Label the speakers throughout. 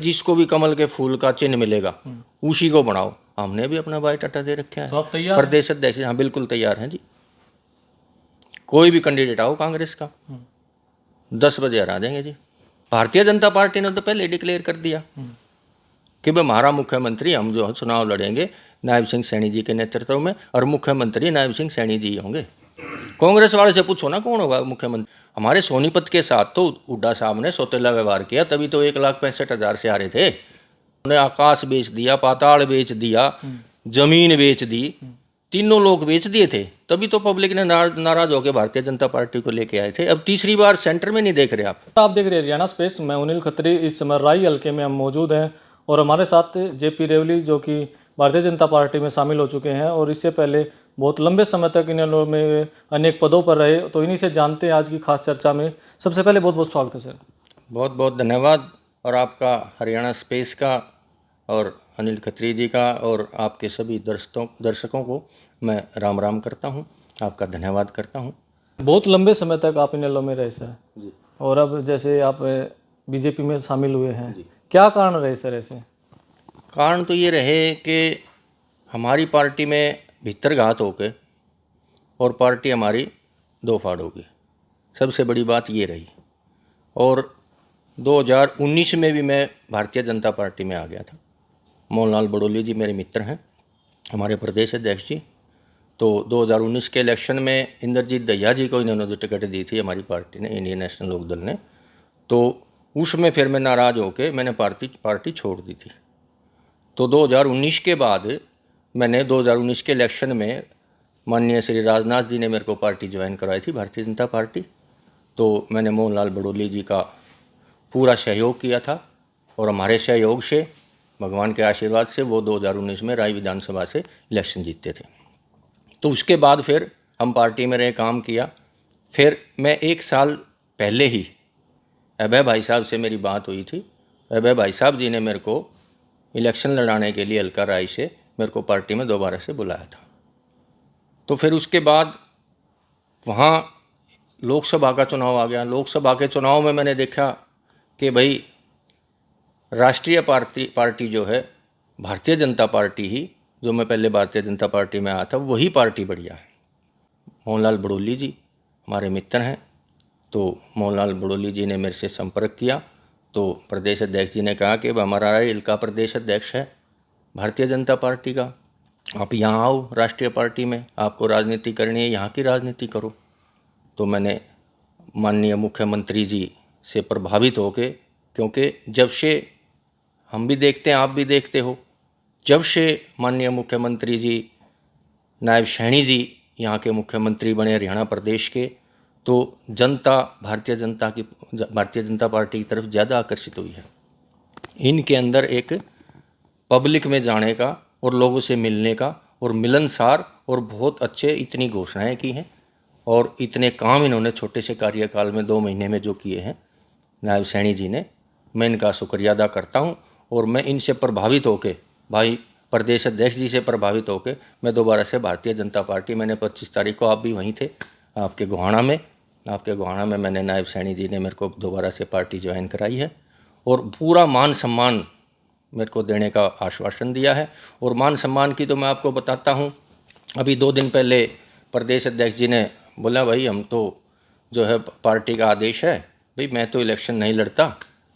Speaker 1: जिसको भी कमल के फूल का चिन्ह मिलेगा उसी को बनाओ। हमने भी अपना बायोडाटा दे रखा है।
Speaker 2: तो आप तैयार हैं?
Speaker 1: प्रदेश अध्यक्ष, हाँ बिल्कुल तैयार हैं जी। कोई भी कैंडिडेट आओ कांग्रेस का 10 बजे हरा देंगे जी। भारतीय जनता पार्टी ने तो पहले डिक्लेयर कर दिया कि भाई हमारा मुख्यमंत्री, हम जो चुनाव लड़ेंगे नायब सिंह सैनी जी के नेतृत्व में, और मुख्यमंत्री नायब सिंह सैनी जी होंगे। कांग्रेस वाले से पूछो ना कौन होगा मुख्यमंत्री। हमारे सोनीपत के साथ तो हुड्डा साहब ने सौतेला व्यवहार किया, तभी तो 1,65,000 से हारे थे। उन्होंने आकाश बेच दिया, पाताल बेच दिया, जमीन बेच दी, तीनों लोग बेच दिए थे। तभी तो पब्लिक ने नाराज होकर भारतीय जनता पार्टी को लेके आए थे। अब तीसरी बार सेंटर में नहीं देख रहे आप।
Speaker 2: आप देख रहे हैं हरियाणा स्पेस, मैं अनिल खत्री। इस समय राई हल्के में हम मौजूद हैं और हमारे साथ जेपी रेवली जो कि भारतीय जनता पार्टी में शामिल हो चुके हैं और इससे पहले बहुत लंबे समय तक इन लोगों में अनेक पदों पर रहे। तो इन्हीं से जानते हैं आज की खास चर्चा में। सबसे पहले बहुत बहुत स्वागत है सर।
Speaker 1: बहुत बहुत धन्यवाद, और आपका हरियाणा स्पेस का और अनिल खत्री जी का और आपके सभी दर्शकों को मैं राम राम करता हूं, आपका धन्यवाद करता हूं।
Speaker 2: बहुत लंबे समय तक आप इनेलो में रहे सर
Speaker 1: जी।
Speaker 2: और अब जैसे आप बीजेपी में शामिल हुए हैं, क्या कारण रहे सर ऐसे?
Speaker 1: कारण तो ये रहे कि हमारी पार्टी में भीतरघात होके और पार्टी हमारी दो फाड़ हो गई। सबसे बड़ी बात ये रही। और 2019 में भी मैं भारतीय जनता पार्टी में आ गया था। मोहनलाल बड़ोली जी मेरे मित्र हैं, हमारे प्रदेश अध्यक्ष जी। तो 2019 के इलेक्शन में इंद्रजीत दहिया जी को इन्होंने जो टिकट दी थी हमारी पार्टी ने, इंडियन नेशनल लोकदल ने, तो उसमें फिर मैं नाराज़ होकर मैंने पार्टी छोड़ दी थी। तो 2019 के बाद मैंने 2019 के इलेक्शन में माननीय श्री राजनाथ जी ने मेरे को पार्टी ज्वाइन कराई थी, भारतीय जनता पार्टी। तो मैंने मोहनलाल बड़ोली जी का पूरा सहयोग किया था और हमारे सहयोग से, भगवान के आशीर्वाद से, वो 2019 में राय विधानसभा से इलेक्शन जीतते थे। तो उसके बाद फिर हम पार्टी में रहे, काम किया। फिर मैं 1 साल पहले ही अभय भाई साहब से मेरी बात हुई थी। अभय भाई साहब जी ने मेरे को इलेक्शन लड़ाने के लिए हल्का राय से मेरे को पार्टी में दोबारा से बुलाया था। तो फिर उसके बाद वहाँ लोकसभा का चुनाव आ गया। लोकसभा के चुनाव में मैंने देखा कि भाई राष्ट्रीय पार्टी जो है भारतीय जनता पार्टी ही, जो मैं पहले भारतीय जनता पार्टी में आया था, वही पार्टी बढ़िया है। मोहनलाल बड़ोली जी हमारे मित्र हैं, तो मोहनलाल बड़ोली जी ने मेरे से संपर्क किया। तो प्रदेश अध्यक्ष जी ने कहा कि हमारा राय का प्रदेश अध्यक्ष है भारतीय जनता पार्टी का, आप यहाँ आओ राष्ट्रीय पार्टी में, आपको राजनीति करनी है, यहाँ की राजनीति करो। तो मैंने माननीय मुख्यमंत्री जी से प्रभावित होकर, क्योंकि जब से हम भी देखते हैं, आप भी देखते हो, जब से माननीय मुख्यमंत्री जी नायब सैनी जी यहाँ के मुख्यमंत्री बने हरियाणा प्रदेश के, तो जनता भारतीय जनता पार्टी की तरफ ज़्यादा आकर्षित हुई है। इनके अंदर एक पब्लिक में जाने का और लोगों से मिलने का और मिलनसार और बहुत अच्छे इतनी घोषणाएं की हैं और इतने काम इन्होंने छोटे से कार्यकाल में 2 महीने में जो किए हैं नायब सैनी जी ने, मैं इनका शुक्रिया अदा करता हूं। और मैं इनसे प्रभावित होकर, भाई प्रदेश अध्यक्ष जी से प्रभावित होकर, मैं दोबारा से भारतीय जनता पार्टी, मैंने 25 तारीख को, आप भी वहीं थे, आपके गोहाना में मैंने नायब सैनी जी ने मेरे को दोबारा से पार्टी ज्वाइन कराई है और पूरा मान सम्मान मेरे को देने का आश्वासन दिया है। और मान सम्मान की तो मैं आपको बताता हूँ, अभी 2 दिन पहले प्रदेश अध्यक्ष जी ने बोला, भाई हम तो जो है पार्टी का आदेश है, भाई मैं तो इलेक्शन नहीं लड़ता,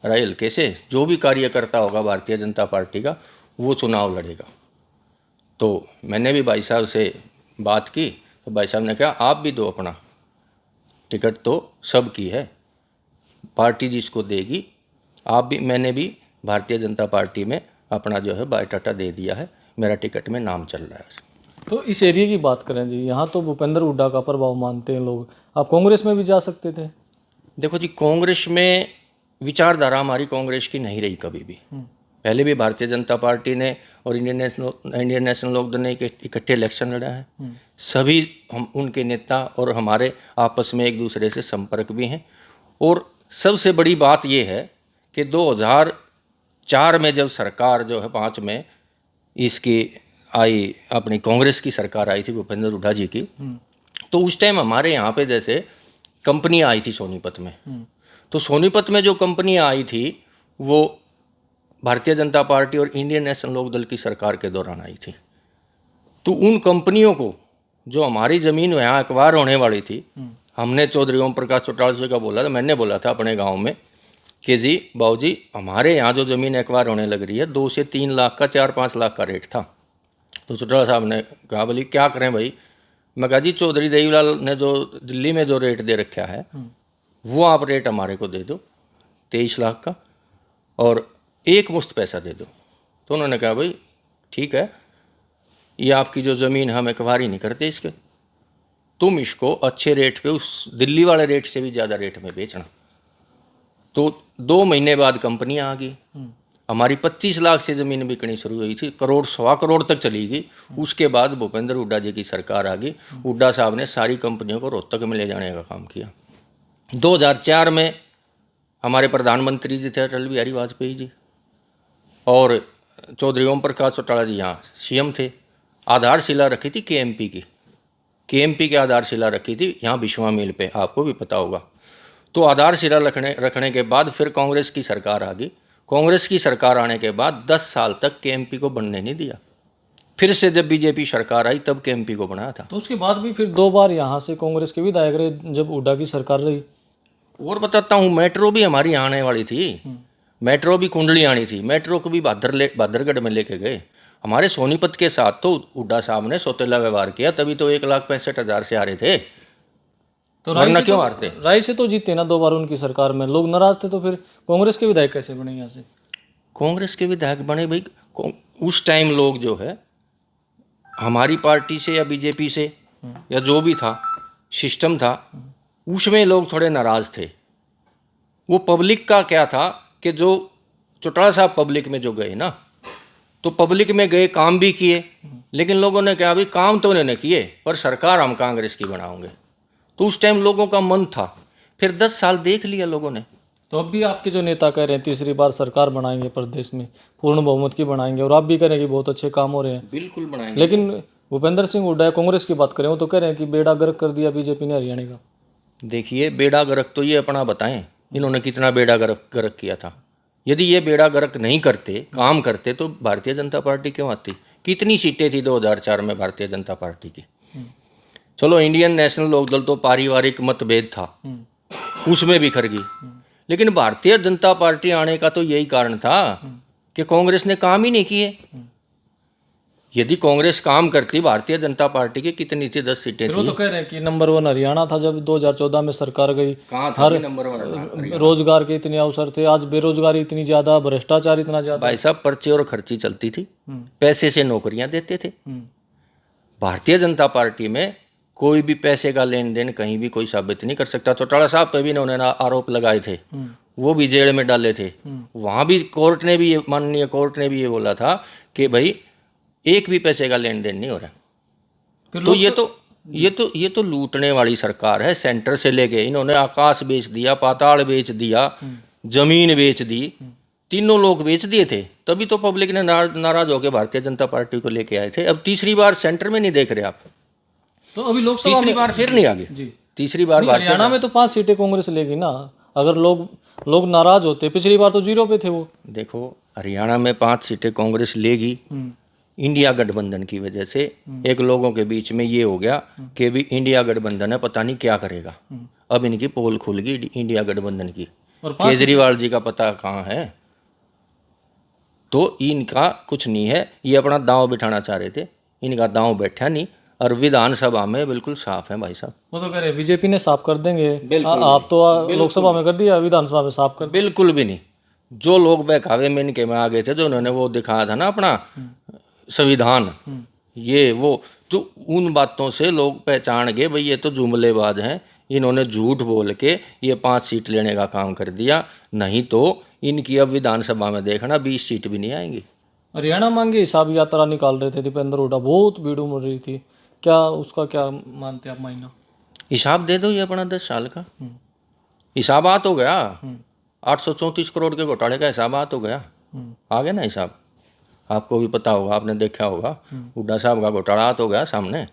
Speaker 1: राय हल्के से जो भी कार्यकर्ता होगा भारतीय जनता पार्टी का वो चुनाव लड़ेगा। तो मैंने भी भाई साहब से बात की, तो भाई साहब ने कहा आप भी दो अपना, टिकट तो सबकी है, पार्टी जिसको देगी आप भी। मैंने भी भारतीय जनता पार्टी में अपना जो है बायोडाटा दे दिया है, मेरा टिकट में नाम चल रहा है।
Speaker 2: तो इस एरिया की बात करें जी, यहाँ तो भूपेंद्र हुड्डा का प्रभाव मानते हैं लोग, आप कांग्रेस में भी जा सकते थे।
Speaker 1: देखो जी, कांग्रेस में विचारधारा हमारी कांग्रेस की नहीं रही कभी भी। पहले भी भारतीय जनता पार्टी ने और इंडियन नेशनल लोकदल ने इकट्ठे इलेक्शन लड़ा है। सभी हम उनके नेता और हमारे आपस में एक दूसरे से संपर्क भी हैं। और सबसे बड़ी बात यह है कि 2004 में जब सरकार जो है 5 में इसकी आई, अपनी कांग्रेस की सरकार आई थी भूपेंद्र हुड्डा जी की, तो उस टाइम हमारे यहाँ पे जैसे कंपनियाँ आई थी सोनीपत में। तो सोनीपत में जो कंपनियाँ आई थी वो भारतीय जनता पार्टी और इंडियन नेशनल लोकदल की सरकार के दौरान आई थी। तो उन कंपनियों को, जो हमारी ज़मीन यहाँ एक्वायर होने वाली थी, हमने चौधरी ओम प्रकाश चौटाला जी का बोला था, मैंने बोला था अपने गांव में कि जी बाबूजी, हमारे यहाँ जो ज़मीन एक्वायर होने लग रही है 2 से 3 लाख का, 4-5 लाख का रेट था। तो चौटाला साहब ने कहा बोली क्या करें भाई। मैं कहा जी चौधरी देवीलाल ने जो दिल्ली में जो रेट दे रखा है वो आप रेट हमारे को दे दो 23 लाख का, और एक मुश्त पैसा दे दो। तो उन्होंने कहा भाई ठीक है, ये आपकी जो ज़मीन हम एक्वायर ही नहीं करते इसके, तुम इसको अच्छे रेट पे, उस दिल्ली वाले रेट से भी ज़्यादा रेट में बेचना। तो 2 महीने बाद कंपनियाँ आ गई, हमारी 25 लाख से ज़मीन बिकनी शुरू हुई थी, करोड़ 1.25 करोड़ तक चली गई। उसके बाद भूपेंद्र हुड्डा जी की सरकार आ गई। हुड्डा साहब ने सारी कंपनियों को रोहतक में ले जाने का काम किया। 2004 में हमारे प्रधानमंत्री जी थे अटल बिहारी वाजपेयी जी, और चौधरी ओम प्रकाश चौटाला जी यहाँ सीएम थे। आधारशिला रखी थी केएमपी की आधारशिला रखी थी यहाँ विश्वा मिल पे, आपको भी पता होगा। तो आधारशिला रखने के बाद फिर कांग्रेस की सरकार आ गई। कांग्रेस की सरकार आने के बाद 10 साल तक केएमपी को बनने नहीं दिया। फिर से जब बीजेपी सरकार आई तब केएमपी को बनाया था।
Speaker 2: तो उसके बाद भी फिर 2 बार यहाँ से कांग्रेस के विधायक रहे जब हुड्डा की सरकार रही।
Speaker 1: और बताता हूँ, मेट्रो भी हमारी यहाँ आने वाली थी, मेट्रो भी कुंडली आनी थी, मेट्रो को भी भादरगढ़ में लेके गए। हमारे सोनीपत के साथ तो हुड्डा साहब ने सौतेला व्यवहार किया, तभी तो 1,65,000 से आ रहे थे।
Speaker 2: तो
Speaker 1: वरना क्यों हारते?
Speaker 2: राय से तो जीते ना 2 बार उनकी सरकार में, लोग नाराज थे। तो फिर कांग्रेस के विधायक कैसे बने यहाँ से?
Speaker 1: कांग्रेस के विधायक बने भाई, उस टाइम लोग जो है हमारी पार्टी से या बीजेपी से या जो भी था सिस्टम था, उसमें लोग थोड़े नाराज थे। वो पब्लिक का क्या था कि जो चौटाला साहब पब्लिक में जो गए ना, तो पब्लिक में गए, काम भी किए, लेकिन लोगों ने क्या, भाई काम तो उन्होंने किए पर सरकार हम कांग्रेस की बनाओगे। तो उस टाइम लोगों का मन था। फिर 10 साल देख लिया लोगों ने।
Speaker 2: तो अब भी आपके जो नेता कह रहे हैं तीसरी बार सरकार बनाएंगे प्रदेश में, पूर्ण बहुमत की बनाएंगे, और आप भी कह रहे हैं कि बहुत अच्छे काम हो रहे हैं।
Speaker 1: बिल्कुल बनाएंगे।
Speaker 2: लेकिन भूपेंद्र सिंह हुड्डा कांग्रेस की बात करें, वो तो कह रहे हैं कि बेड़ा गर्क कर दिया बीजेपी ने हरियाणा का।
Speaker 1: देखिए, बेड़ा गर्क तो ये अपना बताएं, इन्होंने कितना बेड़ा गर्क किया था। यदि ये बेड़ा गर्क नहीं करते, काम करते, तो भारतीय जनता पार्टी क्यों आती? कितनी सीटें थी 2004 में भारतीय जनता पार्टी की? चलो इंडियन नेशनल लोकदल तो पारिवारिक मतभेद था, उसमें बिखर गई, लेकिन भारतीय जनता पार्टी आने का तो यही कारण था कि कांग्रेस ने काम ही नहीं किए। यदि कांग्रेस काम करती, भारतीय जनता पार्टी की कितनी थी? 10 सीटें थी।
Speaker 2: वो तो कह रहे हैं कि नंबर 1 हरियाणा था जब 2014 में सरकार गई।
Speaker 1: कहाँ था नंबर 1?
Speaker 2: रोजगार के इतने अवसर थे, आज बेरोजगारी इतनी ज्यादा, भ्रष्टाचार इतना ज्यादा।
Speaker 1: भाई साहब, पर्चे और खर्ची चलती थी, पैसे से नौकरियां देते थे। भारतीय जनता पार्टी में कोई भी पैसे का लेन देन कहीं भी कोई साबित नहीं कर सकता। चौटाला साहब पे भी उन्होंने आरोप लगाए थे, वो भी जेल में डाले थे। वहाँ भी कोर्ट ने भी, माननीय कोर्ट ने भी ये बोला था कि भाई एक भी पैसे का लेन देन नहीं हो रहा। तो ये तो लूटने वाली सरकार है। सेंटर से लेके इन्होंने आकाश बेच दिया, पाताल बेच दिया, जमीन बेच दी, तीनों लोग बेच दिए थे। तभी तो पब्लिक ने नाराज होकर भारतीय जनता पार्टी को लेके आए थे। अब तीसरी बार सेंटर में नहीं देख रहे आप,
Speaker 2: तो अभी लोकसभा
Speaker 1: तीसरी बार फिर नहीं आगे जी। तीसरी बार
Speaker 2: हरियाणा में तो 5 सीटें कांग्रेस लेगी ना। अगर लोग नाराज होते, पिछली बार तो 0 पे थे वो।
Speaker 1: देखो, हरियाणा में 5 सीटें कांग्रेस लेगी, इंडिया गठबंधन की वजह से एक लोगों के बीच में ये हो गया कि भी इंडिया गठबंधन है, पता नहीं क्या करेगा। अब इनकी पोल खुल गई इंडिया गठबंधन की, और केजरीवाल जी का पता कहाँ है। तो इनका कुछ नहीं है, ये अपना दांव बिठाना चाह रहे थे, इनका दांव बैठा नहीं। और विधानसभा में बिल्कुल साफ है भाई साहब।
Speaker 2: वो तो कह रहे बीजेपी ने साफ कर देंगे, आप तो लोकसभा में कर दिया, विधानसभा में साफ कर।
Speaker 1: बिल्कुल भी नहीं। जो लोग बहकावे में इनके में आ गए थे, जो उन्होंने वो दिखाया था ना अपना संविधान, ये वो, तो उन बातों से लोग पहचान गए भाई ये तो जुमलेबाज हैं। इन्होंने झूठ बोल के ये 5 सीट लेने का काम कर दिया, नहीं तो इनकी अब विधानसभा में देखना 20 सीट भी नहीं आएंगी।
Speaker 2: हरियाणा मांगे हिसाब यात्रा निकाल रहे थे दीपेंद्र हुड्डा, बहुत भीड़ उमड़ रही थी, क्या उसका क्या मानते आप महीना?
Speaker 1: हिसाब दे दो, ये अपना 10 साल का हिसाब आ तो गया। 834 करोड़ के घोटाले का हिसाब आ तो गया, आ गया ना हिसाब। आपको भी पता होगा, आपने देखा होगा, हुड्डा साहब का घोटाला आ तो गया सामने।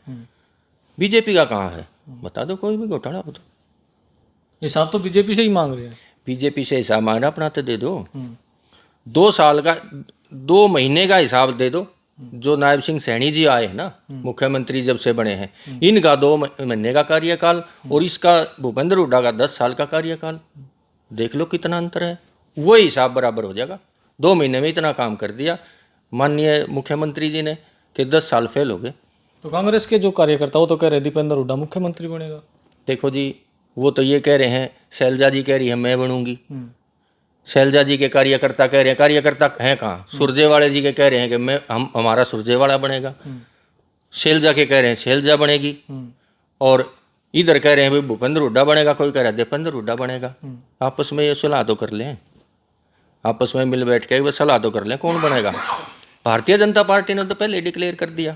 Speaker 1: बीजेपी का कहाँ है? बता दो कोई भी घोटाला हो तो।
Speaker 2: हिसाब तो बीजेपी से ही मांग रहे हैं।
Speaker 1: बीजेपी से हिसाब मांगना, अपना तो दे दो। 2 साल का 2 महीने का हिसाब दे दो। जो नायब सिंह सैनी जी आए हैं ना, मुख्यमंत्री जब से बने हैं, इनका 2 महीने का कार्यकाल और इसका भूपेंद्र हुड्डा का 10 साल का कार्यकाल, देख लो कितना अंतर है। वही हिसाब बराबर हो जाएगा। 2 महीने में इतना काम कर दिया माननीय मुख्यमंत्री जी ने कि 10 साल फेल हो गए।
Speaker 2: तो कांग्रेस के जो कार्यकर्ता वो तो कह रहे दीपेंद्र हुड्डा मुख्यमंत्री बनेगा।
Speaker 1: देखो जी, वो तो ये कह रहे हैं, शैलजा जी कह रही है मैं बनूंगी, शैलजा जी के कार्यकर्ता कह रहे हैं, कार्यकर्ता हैं कहाँ, सुरजेवाड़े जी के कह रहे हैं कि हमारा सुरजेवाड़ा बनेगा, शैलजा के कह रहे हैं शैलजा बनेगी, और इधर कह रहे हैं भाई भूपेंद्र हुड्डा बनेगा, कोई कह रहा है दीपेंद्र हुड्डा बनेगा। आपस में ये सलाह तो कर लें, आपस में मिल बैठ के सलाह तो कर लें कौन बनेगा। भारतीय जनता पार्टी ने तो पहले डिक्लेयर कर दिया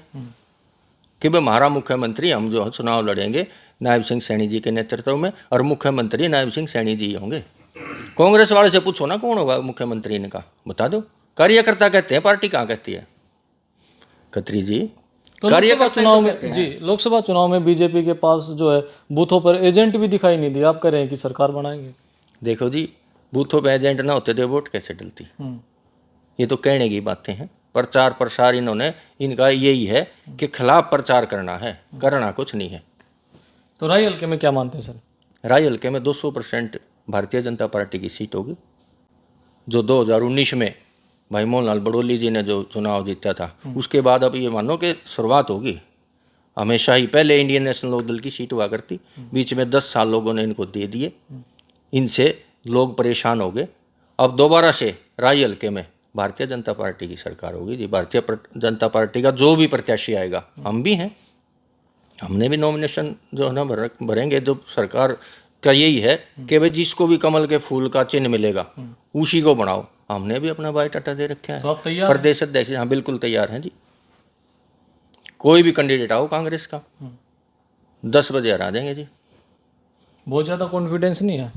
Speaker 1: कि भाई हमारा मुख्यमंत्री, हम जो चुनाव लड़ेंगे नायब सिंह सैनी जी के नेतृत्व में, और मुख्यमंत्री नायब सिंह सैनी जी होंगे। कांग्रेस वाले से पूछो ना कौन होगा मुख्यमंत्री, इनका बता दो। कार्यकर्ता कहते हैं, पार्टी कहाँ कहती है खत्री जी।
Speaker 2: तो लोकसभा चुनाव में जी, लोकसभा चुनाव में बीजेपी के पास जो है बूथों पर एजेंट भी दिखाई नहीं दिया। आप कह रहे हैं कि सरकार बनाएंगे।
Speaker 1: देखो जी, बूथों पे एजेंट ना होते तो वोट कैसे डलती। ये तो कहने की बातें हैं। प्रचार प्रसार इन्होंने, इनका यही है कि खिलाफ प्रचार करना है, करना कुछ नहीं है।
Speaker 2: तो राय हल्के में क्या मानते हैं सर?
Speaker 1: राय हल्के में 200% भारतीय जनता पार्टी की सीट होगी। जो 2019 में भाई मोहनलाल बड़ोली जी ने जो चुनाव जीता था, उसके बाद अब ये मानो कि शुरुआत होगी। हमेशा ही पहले इंडियन नेशनल लोक दल की सीट हुआ करती, बीच में 10 साल लोगों ने इनको दे दिए, इनसे लोग परेशान हो गए। अब दोबारा से राय हल्के में भारतीय जनता पार्टी की सरकार होगी जी। भारतीय जनता पार्टी का जो भी प्रत्याशी आएगा, हम भी हैं, हमने भी नॉमिनेशन जो है ना भरेंगे। जो सरकार का यही है कि भाई जिसको भी कमल के फूल का चिन्ह मिलेगा उसी को बनाओ। हमने भी अपना बायोडाटा दे रखा है।
Speaker 2: तो आप तैयार
Speaker 1: प्रदेश अध्यक्ष, हाँ बिल्कुल तैयार हैं जी। कोई भी कैंडिडेट आओ कांग्रेस का, 10 बजे हरा देंगे जी।
Speaker 2: बहुत ज़्यादा कॉन्फिडेंस नहीं है?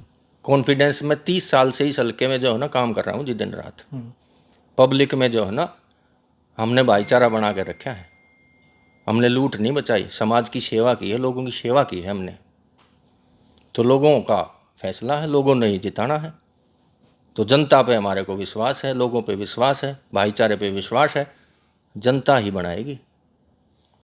Speaker 1: कॉन्फिडेंस में 30 साल से इस हल्के में जो है ना काम कर रहा हूँ जी, दिन रात। पब्लिक में जो है ना हमने भाईचारा बना के रखा है, हमने लूट नहीं बचाई, समाज की सेवा की है, लोगों की सेवा की है हमने। तो लोगों का फैसला है, लोगों ने ही जिताना है। तो जनता पे हमारे को विश्वास है, लोगों पे विश्वास है, भाईचारे पे विश्वास है, जनता ही बनाएगी।